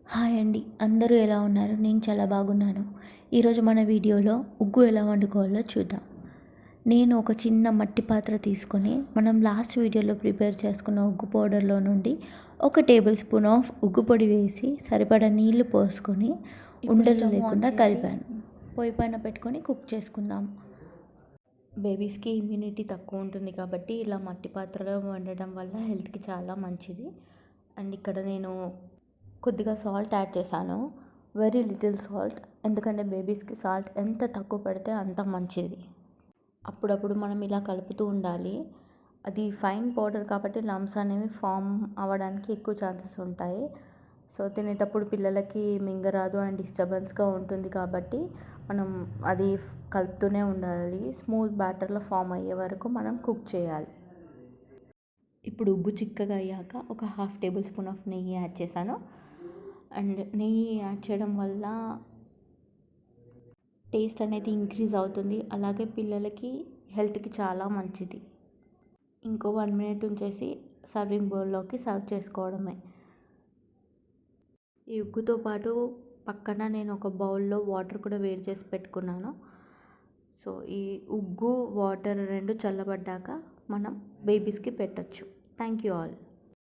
Hi అండి, అందరూ ఎలా ఉన్నారు? నేను చాలా బాగున్నాను. ఈరోజు మన వీడియోలో ఉగ్గు ఎలా వండుకోవాలో చూద్దాం. నేను ఒక చిన్న మట్టి పాత్ర తీసుకొని మనం లాస్ట్ వీడియోలో ప్రిపేర్ చేసుకున్న ఉగ్గు పౌడర్లో నుండి 1 టేబుల్ స్పూన్ ఆఫ్ ఉగ్గు పొడి వేసి సరిపడా నీళ్లు పోసుకొని ఉండలు లేకుండా కలిపాను. పొయ్యి పైన పెట్టుకొని కుక్ చేసుకుందాం. బేబీస్కి ఇమ్యూనిటీ తక్కువ ఉంటుంది కాబట్టి ఇలా మట్టి పాత్రలో వండడం వల్ల హెల్త్కి చాలా మంచిది. అండ్ ఇక్కడ నేను కొద్దిగా సాల్ట్ యాడ్ చేశాను, వెరీ లిటిల్ సాల్ట్, ఎందుకంటే బేబీస్కి సాల్ట్ ఎంత తక్కువ పెడితే అంత మంచిది. అప్పుడప్పుడు మనం ఇలా కలుపుతూ ఉండాలి. అది ఫైన్ పౌడర్ కాబట్టి లమ్స్ అనేవి ఫామ్ అవ్వడానికి ఎక్కువ ఛాన్సెస్ ఉంటాయి. సో తినేటప్పుడు పిల్లలకి మింగరాదు అండ్ డిస్టర్బెన్స్గా ఉంటుంది కాబట్టి మనం అది కలుపుతూనే ఉండాలి. స్మూత్ బ్యాటర్లో ఫామ్ అయ్యే వరకు మనం కుక్ చేయాలి. ఇప్పుడు ఉగ్గు చిక్కగా అయ్యాక ఒక 1/2 టేబుల్ స్పూన్ ఆఫ్ నెయ్యి యాడ్ చేశాను. అండ్ నెయ్యి యాడ్ చేయడం వల్ల టేస్ట్ అనేది ఇంక్రీజ్ అవుతుంది, అలాగే పిల్లలకి హెల్త్కి చాలా మంచిది. ఇంకో 1 మినిట్ ఉంచేసి సర్వింగ్ బౌల్లోకి సర్వ్ చేసుకోవడమే. ఈ ఉగ్గుతో పాటు పక్కన నేను ఒక బౌల్లో వాటర్ కూడా వేడి చేసి పెట్టుకున్నాను. సో ఈ ఉగ్గు వాటర్ 2 చల్లబడ్డాక మనం బేబీస్కి పెట్టచ్చు. Thank you all.